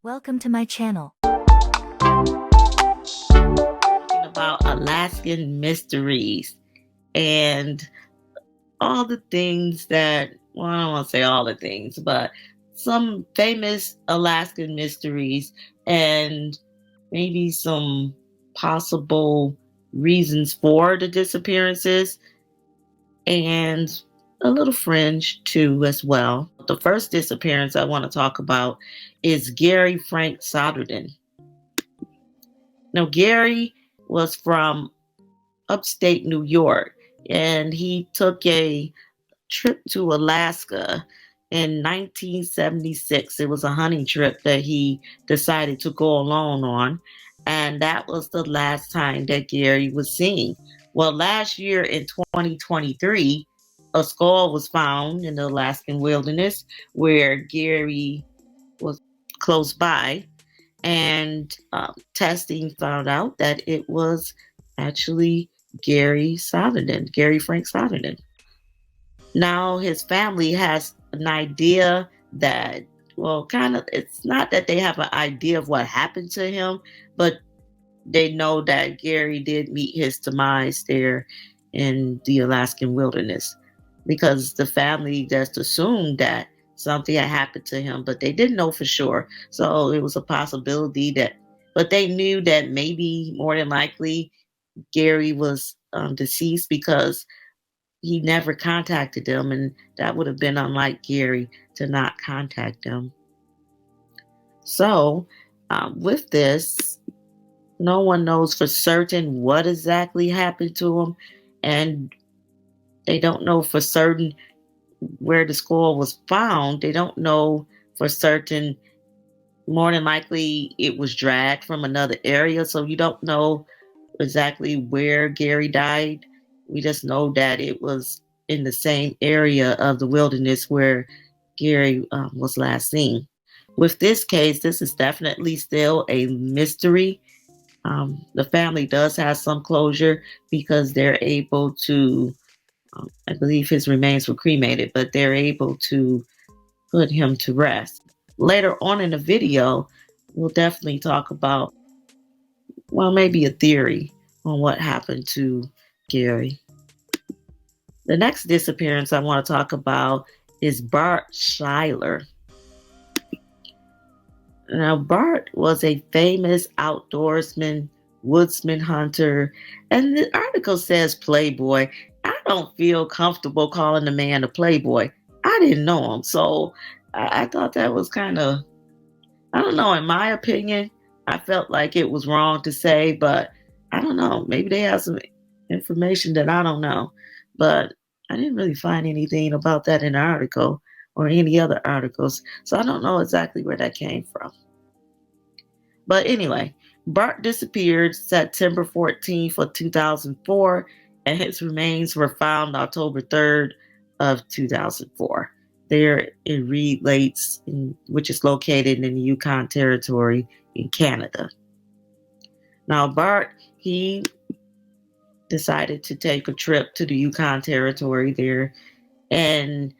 Welcome to my channel. Talking about Alaskan mysteries and all the things that, well, I don't want to say all the things, but some famous Alaskan mysteries and maybe some possible reasons for the disappearances and a little fringe too as well. The first disappearance I want to talk about is Gary Frank Sonderden. Now, Gary was from upstate New York, and he took a trip to Alaska in 1976. It was a hunting trip that he decided to go alone on, and that was the last time that Gary was seen. Well, last year in 2023, a skull was found in the Alaskan wilderness where Gary was close by, and testing found out that it was actually Gary Frank Sonderden. Now his family has an idea that, well, kind of, it's not that they have an idea of what happened to him, but they know that Gary did meet his demise there in the Alaskan wilderness, because the family just assumed that something had happened to him, but they didn't know for sure. So it was a possibility that, but they knew that maybe more than likely Gary was deceased because he never contacted them, and that would have been unlike Gary to not contact them. So with this, no one knows for certain what exactly happened to him, and they don't know for certain where the skull was found. They don't know for certain. More than likely, it was dragged from another area, so you don't know exactly where Gary died. We just know that it was in the same area of the wilderness where Gary was last seen. With this case, this is definitely still a mystery. The family does have some closure because they're able to, I believe his remains were cremated, but they're able to put him to rest. Later on in the video, we'll definitely talk about, well, maybe a theory on what happened to Gary. The next disappearance I want to talk about is Bart Schleyer. Now, Bart was a famous outdoorsman, woodsman, hunter, and the article says playboy. I don't feel comfortable calling the man a playboy. I didn't know him, so I thought that was kind of, I don't know, in my opinion, I felt like it was wrong to say, but I don't know. Maybe they have some information that I don't know, but I didn't really find anything about that in the article or any other articles, so I don't know exactly where that came from. But anyway, Bart disappeared September 14th of 2004, and his remains were found October 3rd of 2004. They're in Reed Lakes, which is located in the Yukon Territory in Canada. Now, Bart, he decided to take a trip to the Yukon Territory there, and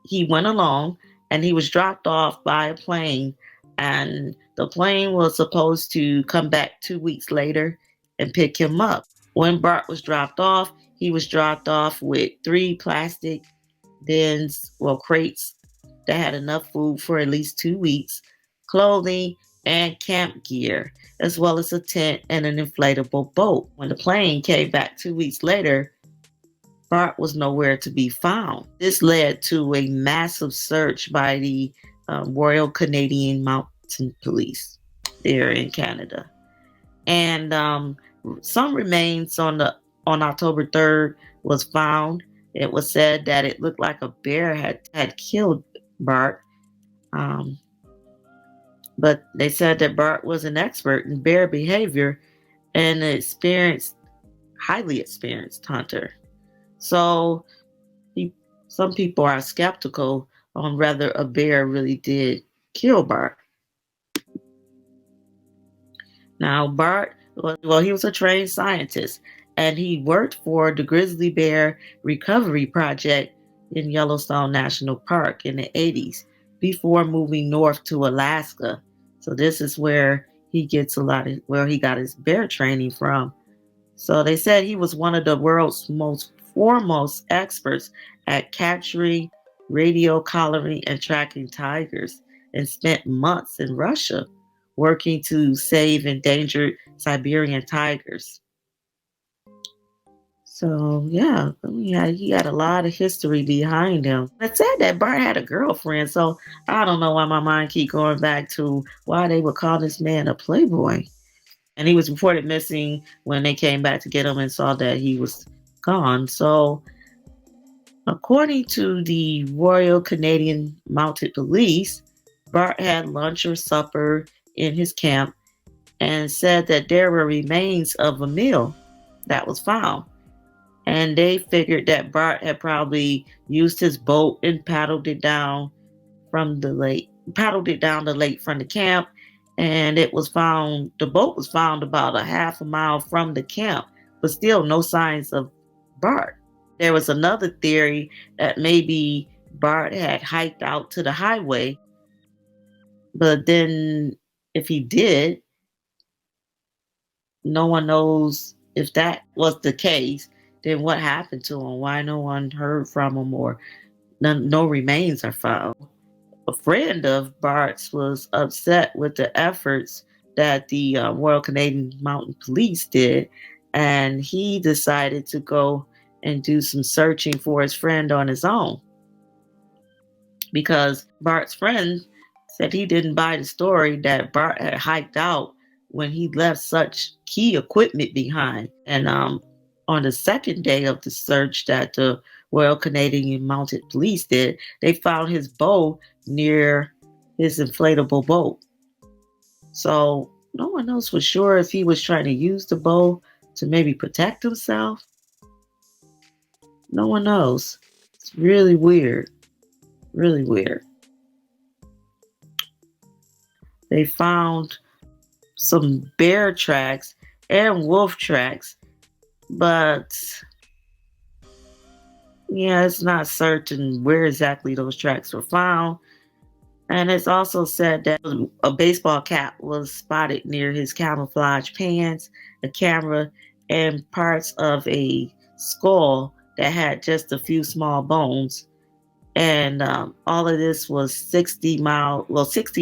he went along, and he was dropped off by a plane, and the plane was supposed to come back 2 weeks later and pick him up. When Bart was dropped off, he was dropped off with 3 plastic bins, well, crates that had enough food for at least 2 weeks, clothing, and camp gear, as well as a tent and an inflatable boat. When the plane came back 2 weeks later, Bart was nowhere to be found. This led to a massive search by the Royal Canadian Mounted Police there in Canada. And some remains on October 3rd was found. It was said that it looked like a bear had killed Bart. But they said that Bart was an expert in bear behavior and an highly experienced hunter. So some people are skeptical on whether a bear really did kill Bart. Now, Bart, he was a trained scientist, and he worked for the Grizzly Bear Recovery Project in Yellowstone National Park in the 80s before moving north to Alaska So this is where he gets a lot of where he got his bear training from. So they said he was one of the world's most foremost experts at capturing, radio collaring, and tracking tigers, and spent months in Russia working to save endangered Siberian tigers. So yeah, he had a lot of history behind him. It said that Bart had a girlfriend, so I don't know why my mind keep going back to why they would call this man a playboy. And he was reported missing when they came back to get him and saw that he was gone. So according to the Royal Canadian Mounted Police, Bart had lunch or supper in his camp and said that there were remains of a meal that was found. And they figured that Bart had probably used his boat and paddled it down the lake from the camp. And the boat was found about a half a mile from the camp, but still no signs of Bart. There was another theory that maybe Bart had hiked out to the highway, but then if he did, no one knows if that was the case. Then what happened to him? Why no one heard from him or no remains are found? A friend of Bart's was upset with the efforts that the Royal Canadian Mounted Police did, and he decided to go and do some searching for his friend on his own because Bart's friend said he didn't buy the story that Bart had hiked out when he left such key equipment behind. And on the second day of the search that the Royal Canadian Mounted Police did, they found his bow near his inflatable boat. So no one knows for sure if he was trying to use the bow to maybe protect himself. No one knows. It's really weird. Really weird. They found some bear tracks and wolf tracks, but yeah, it's not certain where exactly those tracks were found. And it's also said that a baseball cap was spotted near his camouflage pants, a camera, and parts of a skull that had just a few small bones. And all of this was 60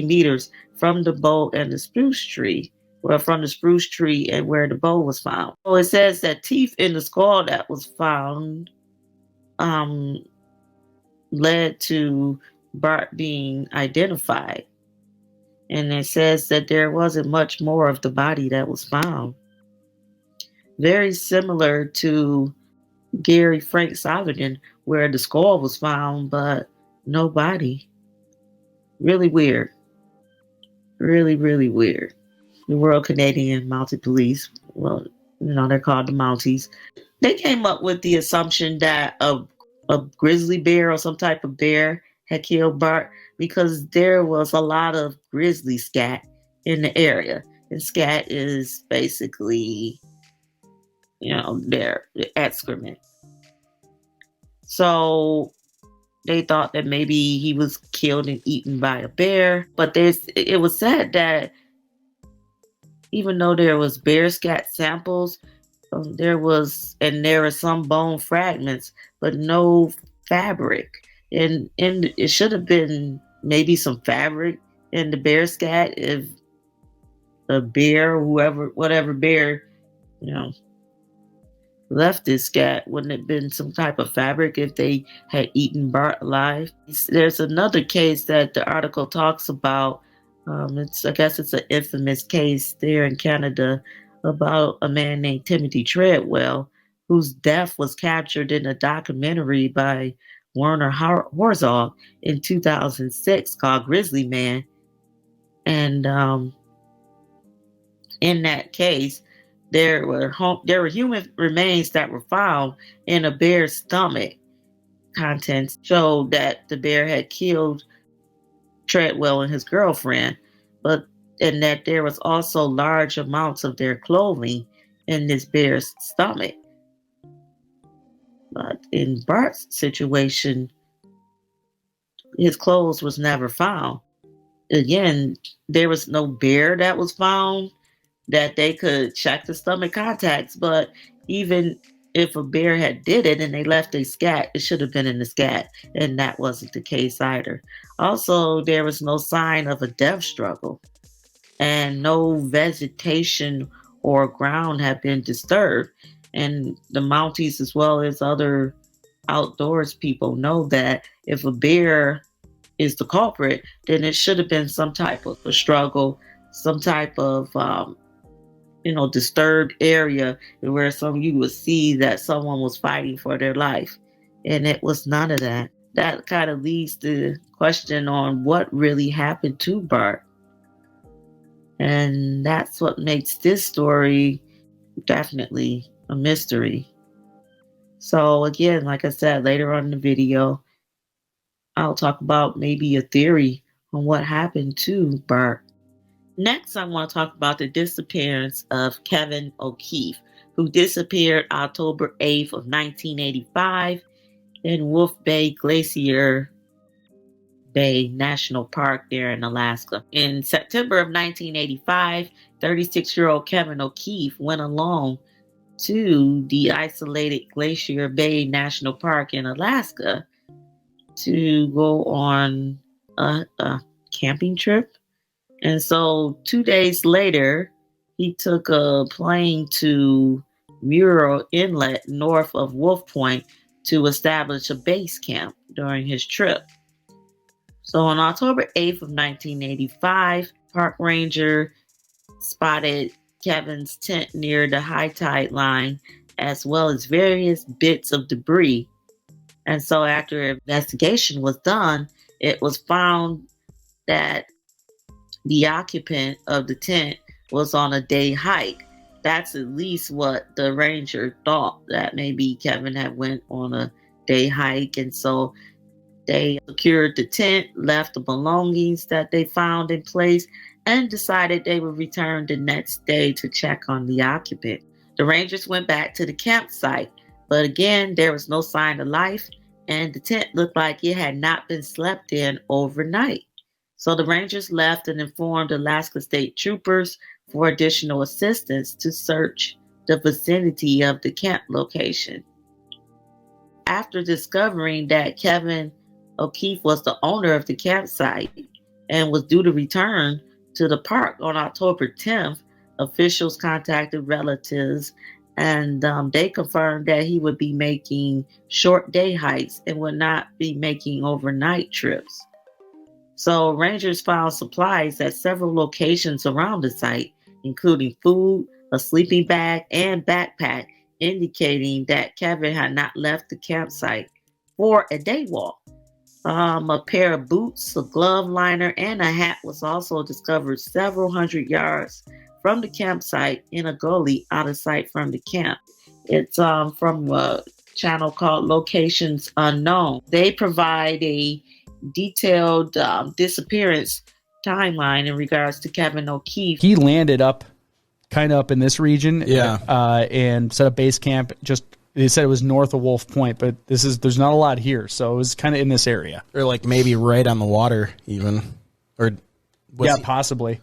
meters from the boat and the spruce tree. Well, from the spruce tree and where the bow was found. So it says that teeth in the skull that was found um, led to Bart being identified. And it says that there wasn't much more of the body that was found. Very similar to Gary Frank Sonderden, where the skull was found, but no body. Really weird. Really, really weird. The Royal Canadian Mounted Police, well, they're called the Mounties. They came up with the assumption that a grizzly bear or some type of bear had killed Bart because there was a lot of grizzly scat in the area. And scat is basically, their excrement. So they thought that maybe he was killed and eaten by a bear. But it was said that even though there was bear scat samples, there are some bone fragments, but no fabric. And it should have been maybe some fabric in the bear scat if a bear, whatever bear, you know, left this scat, wouldn't it have been some type of fabric if they had eaten Bart alive? There's another case that the article talks about. I guess it's an infamous case there in Canada about a man named Timothy Treadwell, whose death was captured in a documentary by Werner Herzog in 2006 called Grizzly Man. And in that case, there were human remains that were found in a bear's stomach. Contents showed that the bear had killed Treadwell and his girlfriend, and that there was also large amounts of their clothing in this bear's stomach. But in Bart's situation, his clothes was never found. again, there was no bear that was found that they could check the stomach contacts, but even if a bear had did it and they left a scat, it should have been in the scat, and that wasn't the case either. Also, there was no sign of a death struggle, and no vegetation or ground had been disturbed. And the Mounties, as well as other outdoors people, know that if a bear is the culprit, then it should have been some type of a struggle, some type of disturbed area where you would see that someone was fighting for their life. And it was none of that. That kind of leads to question on what really happened to Bart. And that's what makes this story definitely a mystery. So again, like I said, later on in the video, I'll talk about maybe a theory on what happened to Bart. Next, I want to talk about the disappearance of Kevin O'Keefe, who disappeared October 8th of 1985 in Wolf Bay Glacier Bay National Park there in Alaska. In September of 1985, 36-year-old Kevin O'Keefe went alone to the isolated Glacier Bay National Park in Alaska to go on a camping trip. And so 2 days later, he took a plane to Muir Inlet north of Wolf Point to establish a base camp during his trip. So on October 8th of 1985, park ranger spotted Kevin's tent near the high tide line, as well as various bits of debris. And so after investigation was done, it was found that the occupant of the tent was on a day hike. That's at least what the ranger thought, that maybe Kevin had went on a day hike. And so they secured the tent, left the belongings that they found in place, and decided they would return the next day to check on the occupant. The rangers went back to the campsite, but again, there was no sign of life, and the tent looked like it had not been slept in overnight. So the rangers left and informed Alaska State Troopers for additional assistance to search the vicinity of the camp location. After discovering that Kevin O'Keefe was the owner of the campsite and was due to return to the park on October 10th, officials contacted relatives, and they confirmed that he would be making short day hikes and would not be making overnight trips. So rangers found supplies at several locations around the site, including food, a sleeping bag, and backpack, indicating that Kevin had not left the campsite for a day walk. A pair of boots, a glove liner, and a hat was also discovered several hundred yards from the campsite in a gully out of sight from the camp. It's from a channel called Locations Unknown. They provide a detailed disappearance timeline in regards to Kevin O'Keefe. He landed kind of up in this region, and set up base camp. They said it was north of Wolf Point, but there's not a lot here, so it was kind of in this area, or like maybe right on the water, even, or possibly.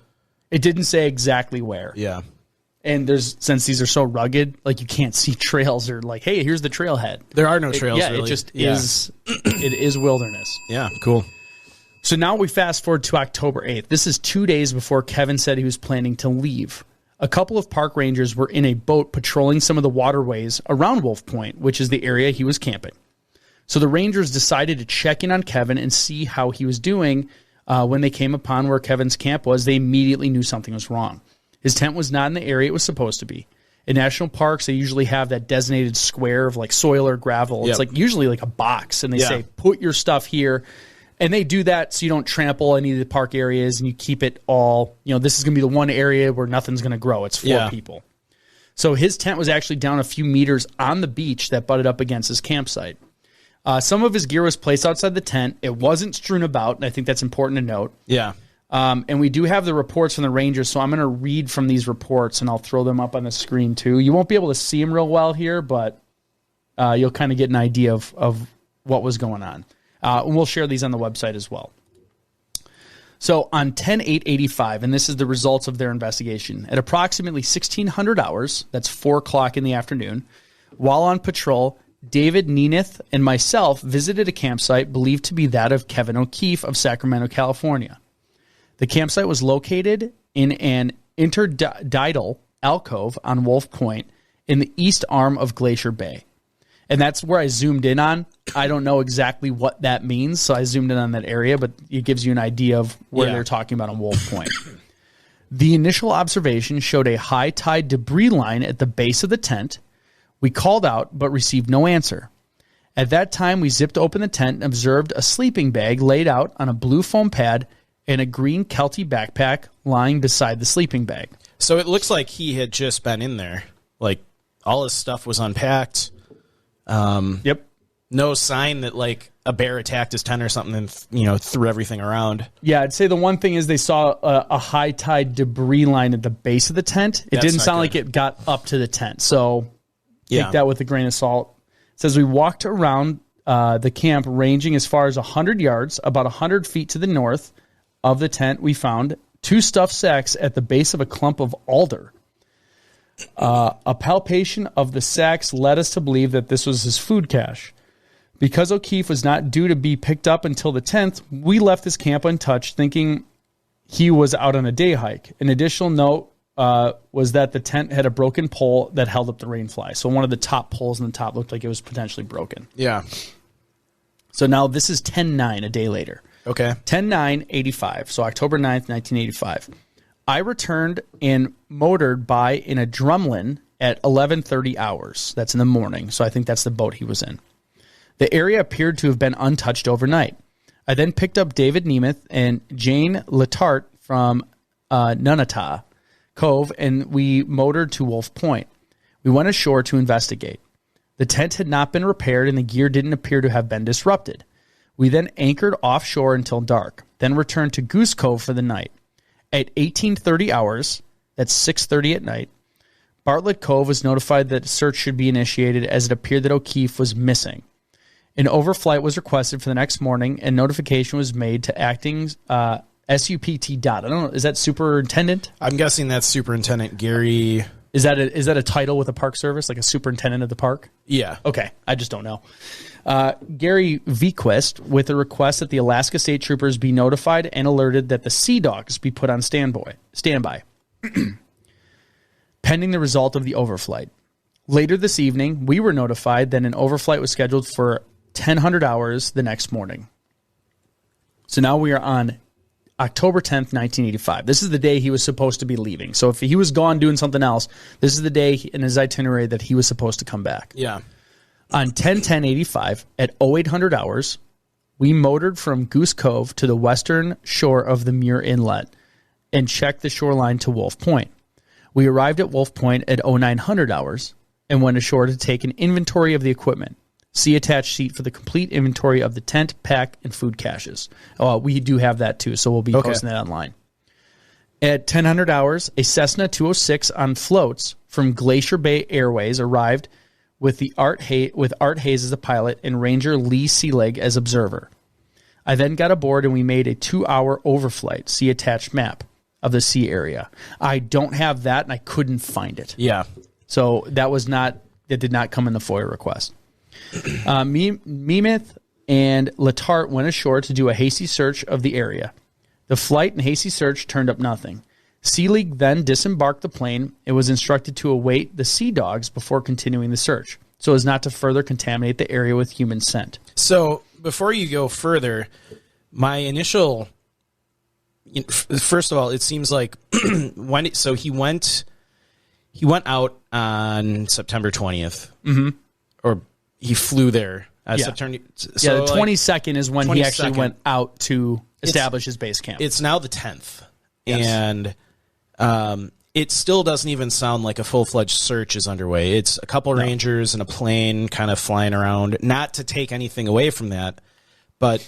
It didn't say exactly where. Yeah. And since these are so rugged, like you can't see trails or like, hey, here's the trailhead. There are no trails. Really. It just is. It is wilderness. Yeah, cool. So now we fast forward to October 8th. This is 2 days before Kevin said he was planning to leave. A couple of park rangers were in a boat patrolling some of the waterways around Wolf Point, which is the area he was camping. So the rangers decided to check in on Kevin and see how he was doing. When they came upon where Kevin's camp was, they immediately knew something was wrong. His tent was not in the area it was supposed to be. In national parks, they usually have that designated square of like soil or gravel. Yep. It's like usually like a box, and they say, put your stuff here. And they do that so you don't trample any of the park areas, and you keep it all, this is going to be the one area where nothing's going to grow. It's for people. So his tent was actually down a few meters on the beach that butted up against his campsite. Some of his gear was placed outside the tent. It wasn't strewn about, and I think that's important to note. Yeah. And we do have the reports from the Rangers, so I'm going to read from these reports, and I'll throw them up on the screen too. You won't be able to see them real well here, but you'll kind of get an idea of what was going on. And we'll share these on the website as well. So on 10/8/85, and this is the results of their investigation, at approximately 1600 hours, that's 4 o'clock in the afternoon, while on patrol, David Neneth and myself visited a campsite believed to be that of Kevin O'Keefe of Sacramento, California. The campsite was located in an interdidal alcove on Wolf Point in the east arm of Glacier Bay. And that's where I zoomed in on. I don't know exactly what that means, so I zoomed in on that area, but it gives you an idea of where they're talking about on Wolf Point. The initial observation showed a high tide debris line at the base of the tent. We called out, but received no answer. At that time, we zipped open the tent and observed a sleeping bag laid out on a blue foam pad and a green Kelty backpack lying beside the sleeping bag. So it looks like he had just been in there. Like, all his stuff was unpacked. Yep. No sign that, like, a bear attacked his tent or something and, you know, threw everything around. Yeah, I'd say the one thing is they saw a high tide debris line at the base of the tent. It didn't sound like it got up to the tent. So take that with a grain of salt. It says we walked around the camp ranging as far as 100 yards, about 100 feet to the north of the tent. We found 2 stuffed sacks at the base of a clump of alder. A palpation of the sacks led us to believe that this was his food cache. Because O'Keefe was not due to be picked up until the 10th, we left his camp untouched, thinking he was out on a day hike. An additional note was that the tent had a broken pole that held up the rainfly. So one of the top poles in the top looked like it was potentially broken. Yeah. So now this is 10/9, a day later. Okay. 10/9/85, so October 9th, 1985. I returned and motored by in a drumlin at 11:30 hours. That's in the morning, so I think that's the boat he was in. The area appeared to have been untouched overnight. I then picked up David Nemeth and Jane Letarte from Nunatah Cove, and we motored to Wolf Point. We went ashore to investigate. The tent had not been repaired, and the gear didn't appear to have been disrupted. We then anchored offshore until dark, then returned to Goose Cove for the night. At 18:30 hours, that's 6:30 at night, Bartlett Cove was notified that a search should be initiated as it appeared that O'Keefe was missing. An overflight was requested for the next morning, and notification was made to acting SUPT dot. I don't know. Is that superintendent? I'm guessing that's Superintendent Gary. Is that a title with the Park Service, like a superintendent of the park? Yeah. Okay. I just don't know. Gary Vequist with a request that the Alaska State Troopers be notified and alerted that the Sea Dogs be put on standby, pending the result of the overflight. Later this evening, we were notified that an overflight was scheduled for 1000 hours the next morning. So now we are on October 10th, 1985. This is the day he was supposed to be leaving. So if he was gone doing something else, this is the day in his itinerary that he was supposed to come back. Yeah. On 10/10/85, at 0800 hours, we motored from Goose Cove to the western shore of the Muir Inlet and checked the shoreline to Wolf Point. We arrived at Wolf Point at 0900 hours and went ashore to take an inventory of the equipment. See attached sheet for the complete inventory of the tent, pack, and food caches. We do have that too, so we'll be posting that online. At 1000 hours, a Cessna 206 on floats from Glacier Bay Airways arrived with Art Hayes as the pilot and Ranger Lee Seelig as observer. I then got aboard and we made a 2-hour overflight. See attached map of the sea area. I don't have that and I couldn't find it. Yeah. So that did not come in the FOIA request. Nemeth and Letarte went ashore to do a hasty search of the area. The flight and hasty search turned up nothing. Seelig then disembarked the plane and was instructed to await the Sea Dogs before continuing the search, so as not to further contaminate the area with human scent. So before you go further, my initial, first of all, it seems like he went out on September 20th, or he flew there. September. So the 22nd is when he actually went out to establish his base camp. It's now the 10th, and it still doesn't even sound like a full-fledged search is underway. It's a couple rangers and a plane kind of flying around. Not to take anything away from that, but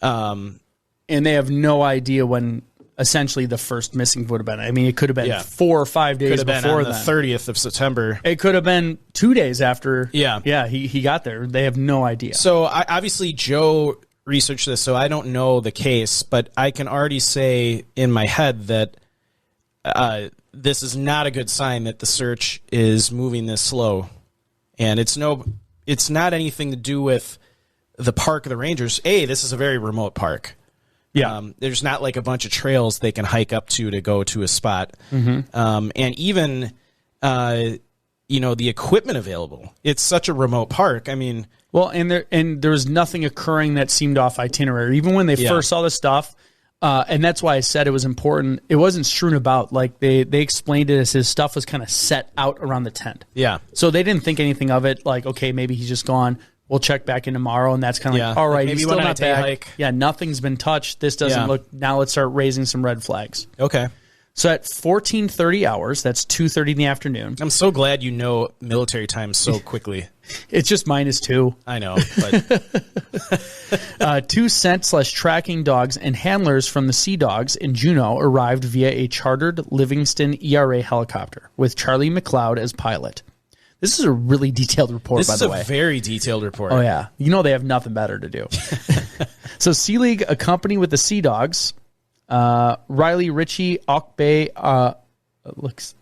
and they have no idea when essentially the first missing would have been. I mean, it could have been 4 or 5 days before the 30th of September. It could have been 2 days after. Yeah, he got there. They have no idea. So obviously Joe researched this, so I don't know the case, but I can already say in my head that this is not a good sign that the search is moving this slow. And it's not anything to do with the park of the rangers. This is a very remote park. Yeah. There's not like a bunch of trails they can hike up to go to a spot. And even, the equipment available. It's such a remote park. I mean, well, and there was nothing occurring that seemed off itinerary. Even when they first saw the stuff, and that's why I said it was important. It wasn't strewn about. Like they explained it as his stuff was kind of set out around the tent. Yeah. So they didn't think anything of it. Like, okay, maybe he's just gone. We'll check back in tomorrow, and that's kind of like, all right, maybe he's still when I not take a back. hike. Yeah, nothing's been touched. This doesn't look. Now let's start raising some red flags. Okay. So at 14:30 hours, that's 2:30 in the afternoon. I'm so glad you know military time so quickly. It's just -2. I know, but 2 scent/tracking dogs and handlers from the Sea Dogs in Juneau arrived via a chartered Livingston ERA helicopter with Charlie McLeod as pilot. This is a really detailed report, by the way. This is a very detailed report. Oh, yeah. They have nothing better to do. So Sea League accompanied with the Sea Dogs, Riley Ritchie, Bay looks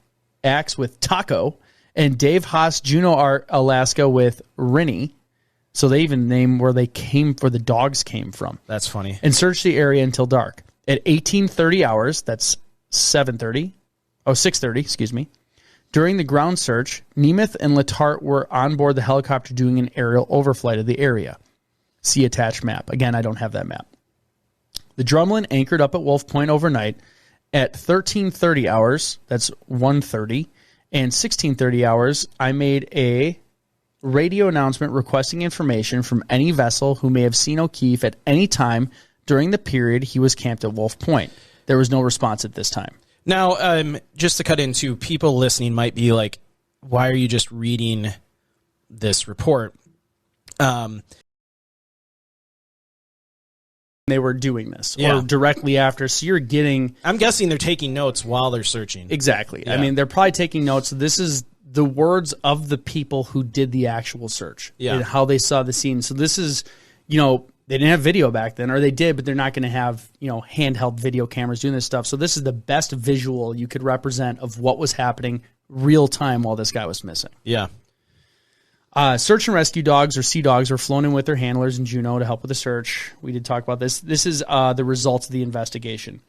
acts with Taco, and Dave Haas, Juneau, Alaska with Rennie. So they even named where the dogs came from. That's funny. And searched the area until dark. At 18:30 hours, that's 6:30, excuse me. During the ground search, Nemeth and Letarte were on board the helicopter doing an aerial overflight of the area. See attached map. Again, I don't have that map. The Drumlin anchored up at Wolf Point overnight at 13:30 hours. That's 1:30. And 16:30 hours, I made a radio announcement requesting information from any vessel who may have seen O'Keefe at any time during the period he was camped at Wolf Point. There was no response at this time. Now, just to cut into, people listening might be like, why are you just reading this report? They were doing this or directly after. So you're getting... I'm guessing they're taking notes while they're searching. Exactly. Yeah. I mean, they're probably taking notes. This is the words of the people who did the actual search and how they saw the scene. So this is, they didn't have video back then, or they did, but they're not going to have, handheld video cameras doing this stuff. So this is the best visual you could represent of what was happening real time while this guy was missing. Yeah. Search and rescue dogs or Sea Dogs were flown in with their handlers in Juneau to help with the search. We did talk about this. This is the results of the investigation.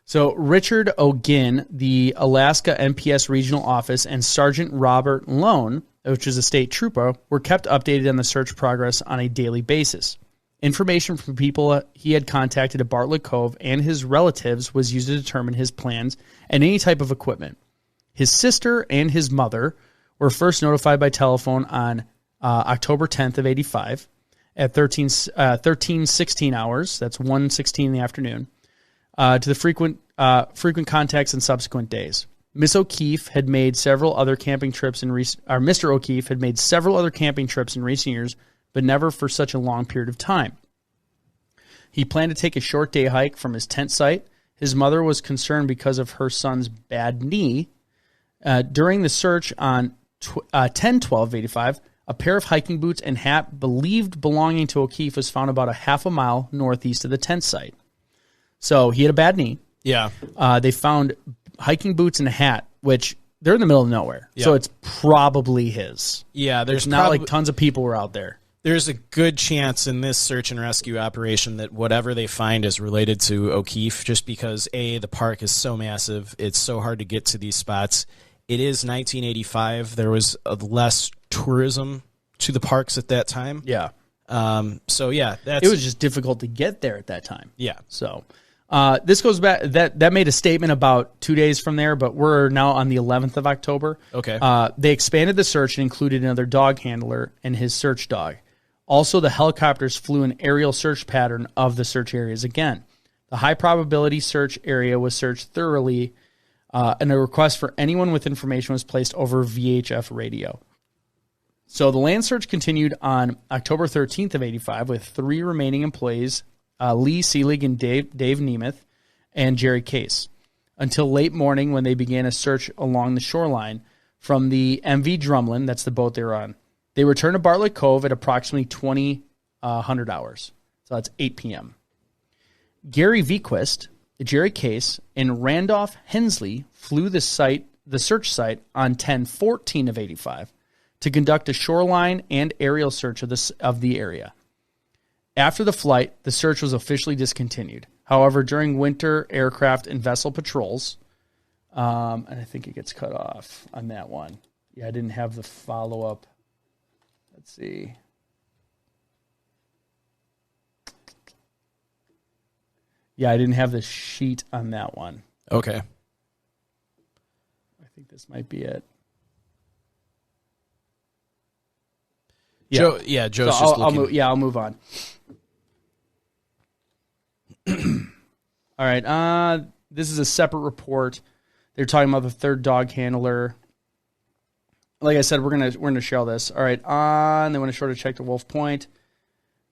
So Richard O'Ginn, the Alaska NPS regional office, and Sergeant Robert Lone, which is a state trooper, were kept updated on the search progress on a daily basis. Information from people he had contacted at Bartlett Cove and his relatives was used to determine his plans and any type of equipment. His sister and his mother were first notified by telephone on October 10th of 85 at 13:16 hours. That's 1:16 in the afternoon. To the frequent contacts in subsequent days. Mr. O'Keefe had made several other camping trips in recent years, but never for such a long period of time. He planned to take a short day hike from his tent site. His mother was concerned because of her son's bad knee. During the search on 10/12/85, a pair of hiking boots and hat believed belonging to O'Keefe was found about a half a mile northeast of the tent site. So he had a bad knee. Yeah. They found hiking boots and a hat, which they're in the middle of nowhere. Yeah. So it's probably his. Yeah, there's not like tons of people were out there. There's a good chance in this search and rescue operation that whatever they find is related to O'Keefe, just because, A, the park is so massive. It's so hard to get to these spots. It is 1985. There was less tourism to the parks at that time. Yeah. It was just difficult to get there at that time. Yeah. So this goes back, that made a statement about 2 days from there, but we're now on the 11th of October. Okay. They expanded the search and included another dog handler and his search dog. Also, the helicopters flew an aerial search pattern of the search areas again. The high probability search area was searched thoroughly, and a request for anyone with information was placed over VHF radio. So the land search continued on October 13th of 85 with 3 remaining employees, Lee Seelig and Dave Nemeth, and Jerry Case, until late morning when they began a search along the shoreline from the MV Drumlin, that's the boat they were on. They returned to Bartlett Cove at approximately 2000 hours. So that's 8 p.m. Gary Vequist, Jerry Case, and Randolph Hensley flew the search site on 10/14 of 85 to conduct a shoreline and aerial search of the area. After the flight, the search was officially discontinued. However, during winter aircraft and vessel patrols, and I think it gets cut off on that one. Yeah, I didn't have the follow-up. Let's see. Yeah, I didn't have the sheet on that one. Okay. I think this might be it. Yeah, Joe's just looking. I'll move on. All right. This is a separate report. They're talking about the third dog handler. Like I said, we're gonna show this. All right. They want to show to check the Wolf Point,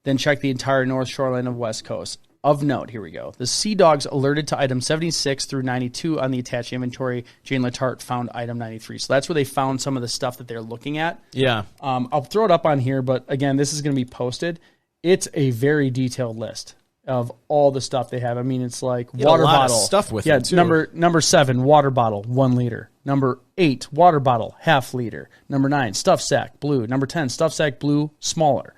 then check the entire north shoreline of West Coast. Of note, here we go. The Sea Dogs alerted to item 76 through 92 on the attached inventory. Jane Letarte found item 93. So that's where they found some of the stuff that they're looking at. Yeah. I'll throw it up on here, but again, this is going to be posted. It's a very detailed list of all the stuff they have. I mean, it's like water a lot bottle of stuff with it it, too. Number 7, water bottle, 1 liter. Number 8, water bottle, half liter. Number 9, stuff sack, blue. Number 10, stuff sack, blue, smaller.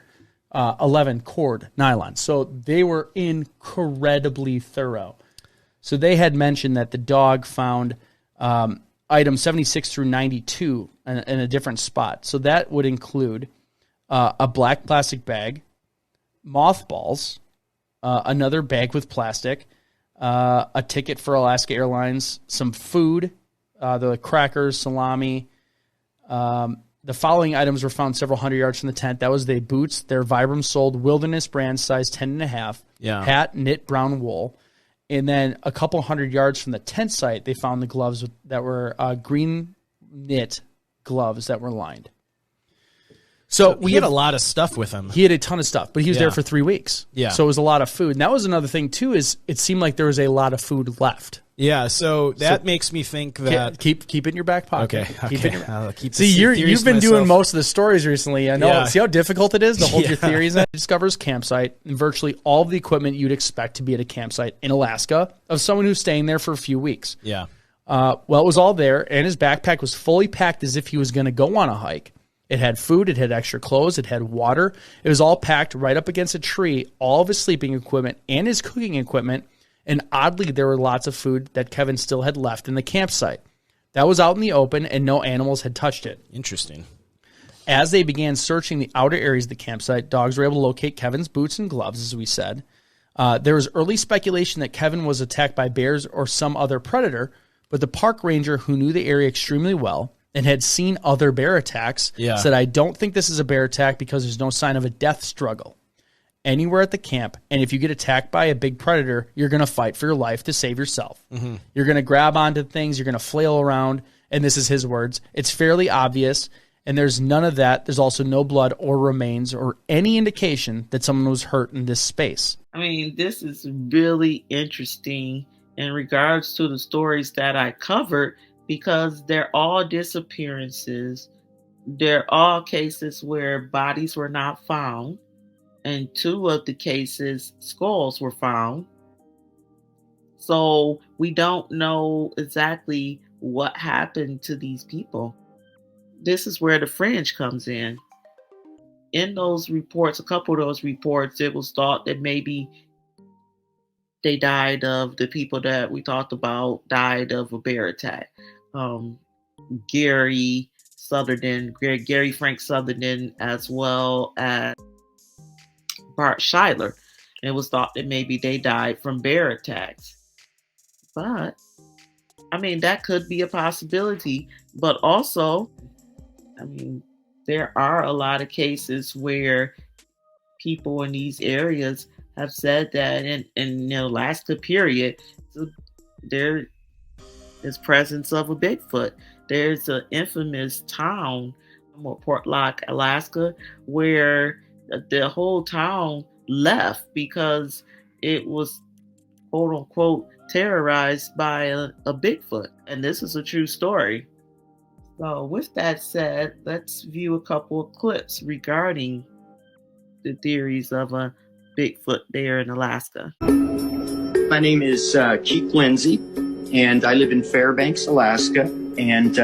11, cord, nylon. So they were incredibly thorough. So they had mentioned that the dog found item 76 through 92 in a different spot. So that would include a black plastic bag, mothballs, another bag with plastic, a ticket for Alaska Airlines, some food, the crackers, salami. The following items were found several hundred yards from the tent. That was the boots, their Vibram soled Wilderness brand, size 10.5, hat, knit brown wool. And then a couple hundred yards from the tent site, they found the gloves that were green knit gloves that were lined. So we had a lot of stuff with him. He had a ton of stuff, but he was there for 3 weeks. Yeah. So it was a lot of food. And that was another thing, too, is it seemed like there was a lot of food left. Yeah, so that makes me think that... Keep it in your back pocket. Okay. Keep it in I'll keep See, you've been doing most of the stories recently. I know. Yeah. See how difficult it is to hold your theories in? It discovers campsite and virtually all of the equipment you'd expect to be at a campsite in Alaska of someone who's staying there for a few weeks. Yeah. Well, it was all there, and his backpack was fully packed as if he was going to go on a hike. It had food, it had extra clothes, it had water. It was all packed right up against a tree, all of his sleeping equipment and his cooking equipment. And oddly, there were lots of food that Kevin still had left in the campsite. That was out in the open, and no animals had touched it. Interesting. As they began searching the outer areas of the campsite, dogs were able to locate Kevin's boots and gloves, as we said. There was early speculation that Kevin was attacked by bears or some other predator, but the park ranger, who knew the area extremely well and had seen other bear attacks, said, I don't think this is a bear attack because there's no sign of a death struggle anywhere at the camp. And if you get attacked by a big predator, you're going to fight for your life to save yourself. Mm-hmm. You're going to grab onto things. You're going to flail around. And this is his words. It's fairly obvious. And there's none of that. There's also no blood or remains or any indication that someone was hurt in this space. I mean, this is really interesting in regards to the stories that I covered because they're all disappearances. They're all cases where bodies were not found. And 2 of the cases, skulls were found. So we don't know exactly what happened to these people. This is where the fringe comes in. In those reports, a couple of those reports, it was thought that maybe they died of, the people that we talked about died of a bear attack. Gary Frank Sonderden, as well as Bart Schleyer. It was thought that maybe they died from bear attacks. But, I mean, that could be a possibility. But also, I mean, there are a lot of cases where people in these areas have said that in the Alaska period, there is presence of a Bigfoot. There's an infamous town, Portlock, Alaska, where the whole town left because it was, quote unquote, terrorized by a Bigfoot. And this is a true story. So with that said, let's view a couple of clips regarding the theories of a Bigfoot there in Alaska. My name is Keith Lindsay, and I live in Fairbanks, Alaska, and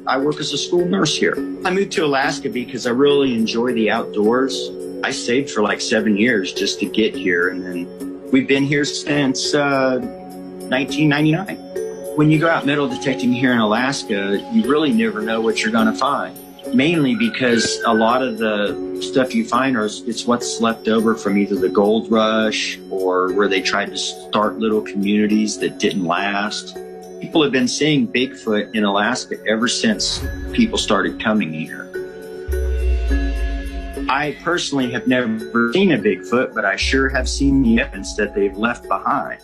I work as a school nurse here. I moved to Alaska because I really enjoy the outdoors. I saved for like 7 years just to get here, and then we've been here since 1999. When you go out metal detecting here in Alaska, you really never know what you're going to find. Mainly because a lot of the stuff you find it's what's left over from either the gold rush or where they tried to start little communities that didn't last. People have been seeing Bigfoot in Alaska ever since people started coming here. I personally have never seen a Bigfoot, but I sure have seen the evidence that they've left behind.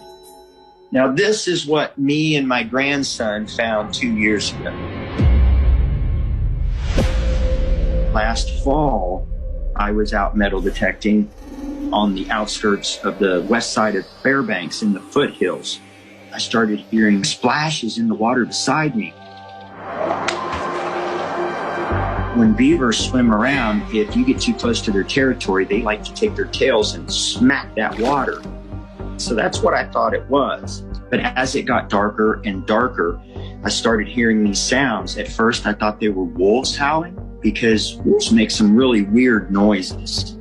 Now, this is what me and my grandson found 2 years ago. Last fall, I was out metal detecting on the outskirts of the west side of Fairbanks in the foothills. I started hearing splashes in the water beside me. When beavers swim around, if you get too close to their territory, they like to take their tails and smack that water. So that's what I thought it was. But as it got darker and darker, I started hearing these sounds. At first, I thought they were wolves howling, because wolves make some really weird noises.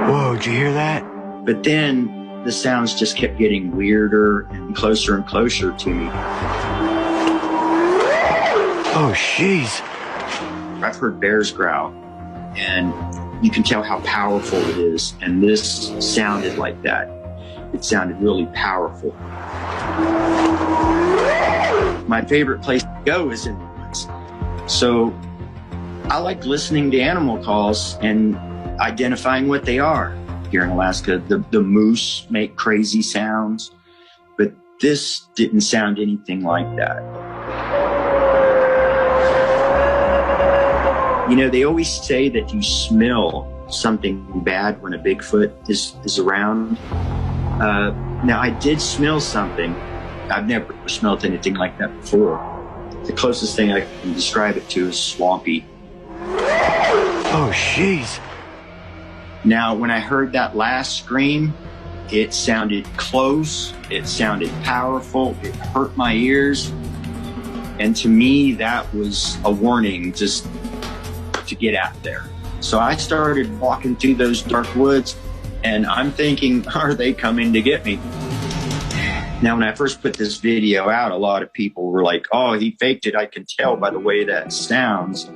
Whoa, did you hear that? But then the sounds just kept getting weirder and closer to me. Oh, jeez. I've heard bears growl, and you can tell how powerful it is, and this sounded like that. It sounded really powerful. My favorite place to go is in the woods. So I like listening to animal calls and identifying what they are. Here in Alaska, the moose make crazy sounds, but this didn't sound anything like that. You know, they always say that you smell something bad when a Bigfoot is around. Now, I did smell something. I've never smelled anything like that before. The closest thing I can describe it to is swampy. Oh, jeez. Now, when I heard that last scream, it sounded close, it sounded powerful, it hurt my ears. And to me, that was a warning just to get out there. So I started walking through those dark woods, and I'm thinking, are they coming to get me? Now, when I first put this video out, a lot of people were like, oh, he faked it. I can tell by the way that sounds.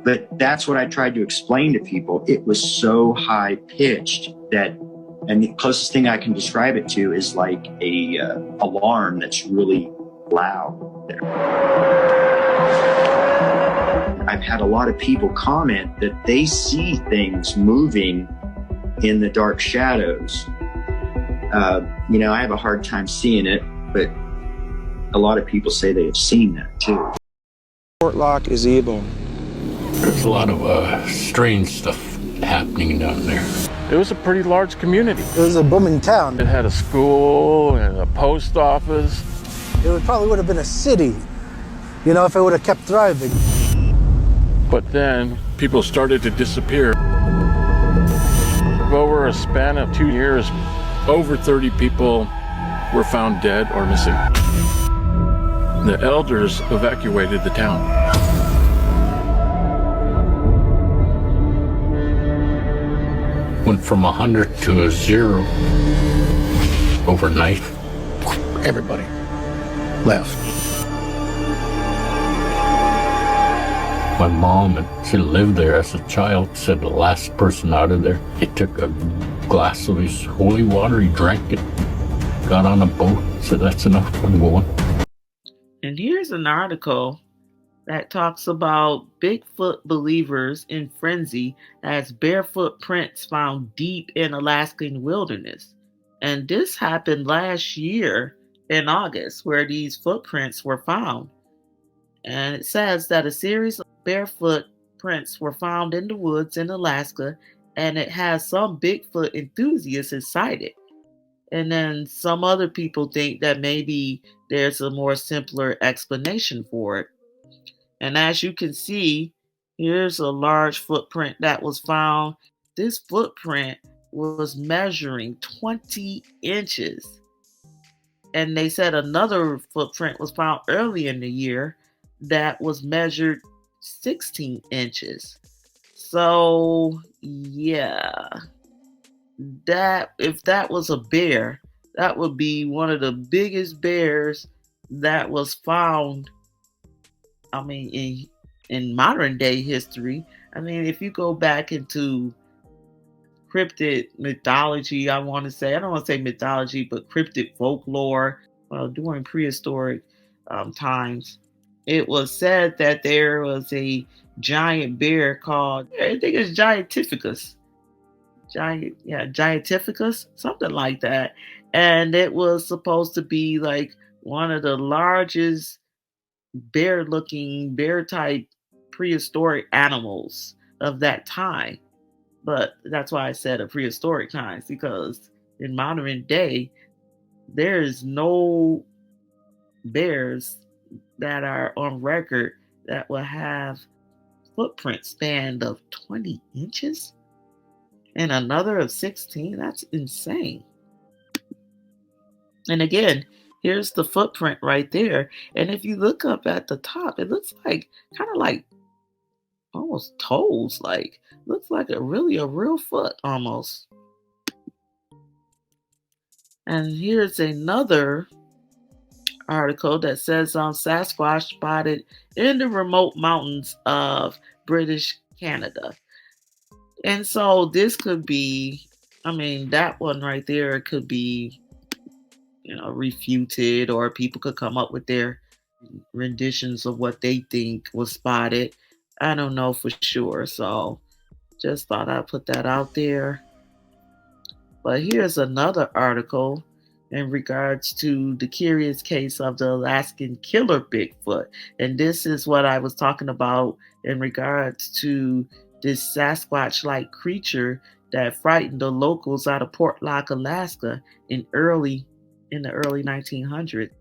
But that's what I tried to explain to people. It was so high pitched that, and the closest thing I can describe it to is like a alarm that's really loud. I've had a lot of people comment that they see things moving in the dark shadows. You know, I have a hard time seeing it, but a lot of people say they've seen that too. Fort Lock is evil. There's a lot of strange stuff happening down there. It was a pretty large community. It was a booming town. It had a school and a post office. It probably would have been a city, you know, if it would have kept thriving. But then people started to disappear. Over a span of 2 years, over 30 people were found dead or missing. The elders evacuated the town. Went from 100 to a 0 overnight. Everybody left. My mom, and she lived there as a child, said the last person out of there. He took a glass of his holy water, he drank it, got on a boat, said that's enough, I'm going. And here's an article that talks about Bigfoot believers in frenzy as barefoot prints found deep in Alaskan wilderness. And this happened last year in August, where these footprints were found. And it says that a series of barefoot prints were found in the woods in Alaska, and it has some Bigfoot enthusiasts inside it. And then some other people think that maybe there's a more simpler explanation for it. And as you can see, Here's a large footprint that was found. This footprint was measuring 20 inches. And they said another footprint was found early in the year that was measured 16 inches. So, yeah, that if that was a bear, that would be one of the biggest bears that was found. I mean, in modern day history. I mean, if you go back into cryptid mythology, I want to say, I don't want to say mythology, but cryptid folklore, during prehistoric times, it was said that there was a giant bear called, I think it's Giantificus, something like that. And it was supposed to be like one of the largest bear type prehistoric animals of that time. But that's why I said a prehistoric times, because in modern day, there is no bears that are on record that will have footprint span of 20 inches and another of 16. That's insane. And again, here's the footprint right there. And if you look up at the top, it looks like kind of like almost toes, like looks like a real foot almost. And here's another article that says Sasquatch spotted in the remote mountains of British Canada. And so this could be, I mean, that one right there could be, refuted, or people could come up with their renditions of what they think was spotted. I don't know for sure. So just thought I'd put that out there. But here's another article in regards to the curious case of the Alaskan killer Bigfoot. And this is what I was talking about in regards to this Sasquatch-like creature that frightened the locals out of Portlock, Alaska in the early 1900s.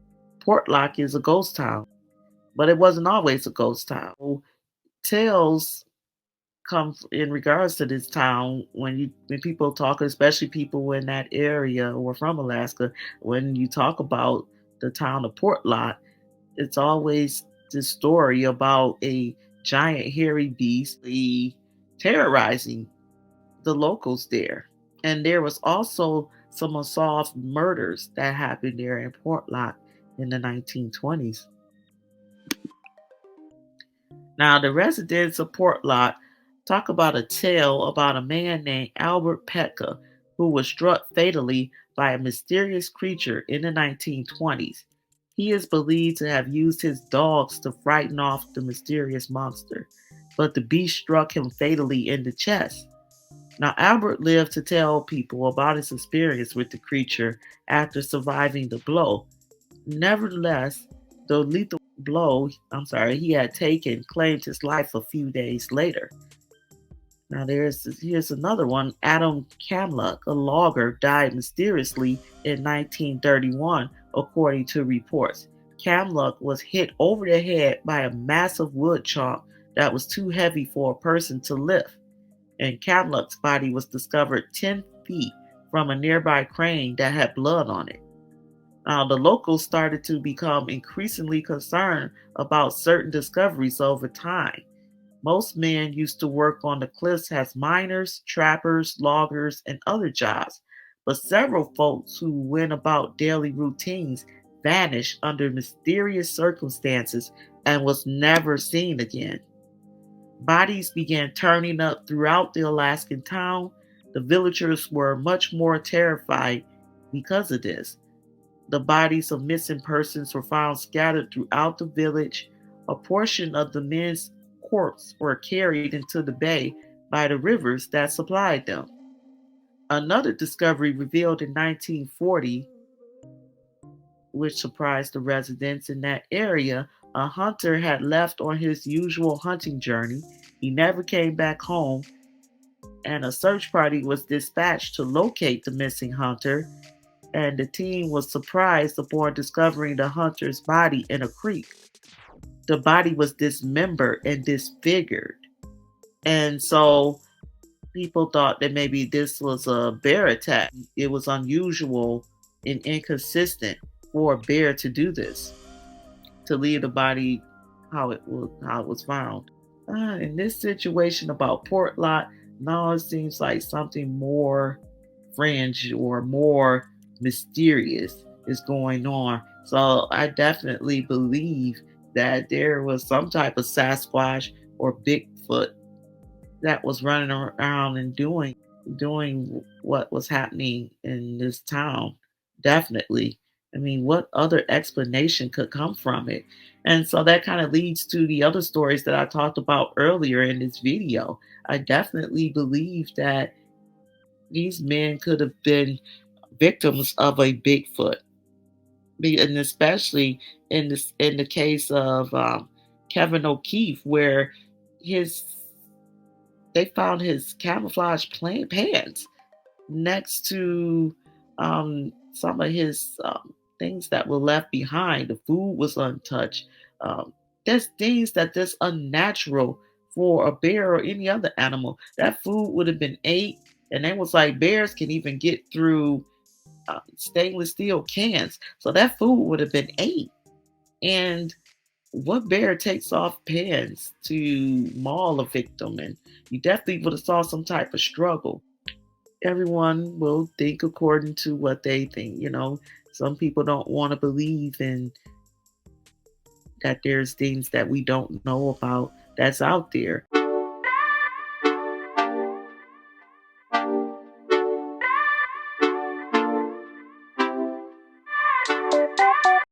Portlock is a ghost town, but it wasn't always a ghost town. Tales come in regards to this town when people talk, especially people in that area or from Alaska, when you talk about the town of Portlock, it's always this story about a giant hairy beast terrorizing the locals there. And there was also some unsolved murders that happened there in Portlock in the 1920s. Now, the residents of Portlock talk about a tale about a man named Albert Petka who was struck fatally by a mysterious creature in the 1920s. He is believed to have used his dogs to frighten off the mysterious monster, but the beast struck him fatally in the chest. Now, Albert lived to tell people about his experience with the creature after surviving the blow. Nevertheless, the lethal blow he had taken claimed his life a few days later. Now here's another one. Adam Kamluck, a logger, died mysteriously in 1931, according to reports. Kamluck was hit over the head by a massive wood chunk that was too heavy for a person to lift, and Kamluck's body was discovered 10 feet from a nearby crane that had blood on it. Now, the locals started to become increasingly concerned about certain discoveries over time. Most men used to work on the cliffs as miners, trappers, loggers, and other jobs, but several folks who went about daily routines vanished under mysterious circumstances and was never seen again. Bodies began turning up throughout the Alaskan town. The villagers were much more terrified because of this. The bodies of missing persons were found scattered throughout the village. A portion of the men's corpses were carried into the bay by the rivers that supplied them. Another discovery revealed in 1940, which surprised the residents in that area. A hunter had left on his usual hunting journey. He never came back home, and a search party was dispatched to locate the missing hunter, and the team was surprised upon discovering the hunter's body in a creek. The body was dismembered and disfigured. And so people thought that maybe this was a bear attack. It was unusual and inconsistent for a bear to do this, to leave the body how it was found. In this situation about Portlock, now it seems like something more fringe or more mysterious is going on. So I definitely believe that there was some type of Sasquatch or Bigfoot that was running around and doing what was happening in this town. Definitely. I mean, what other explanation could come from it? And so that kind of leads to the other stories that I talked about earlier in this video. I definitely believe that these men could have been victims of a Bigfoot. And especially in the case of Kevin O'Keefe, where his they found his camouflage pants next to some of his things that were left behind. The food was untouched. There's things that is unnatural for a bear or any other animal. That food would have been ate, and it was like bears can even get through stainless steel cans. So that food would have been ate. And what bear takes off pants to maul a victim? And you definitely would have saw some type of struggle. Everyone will think according to what they think. Some people don't want to believe in that there's things that we don't know about that's out there.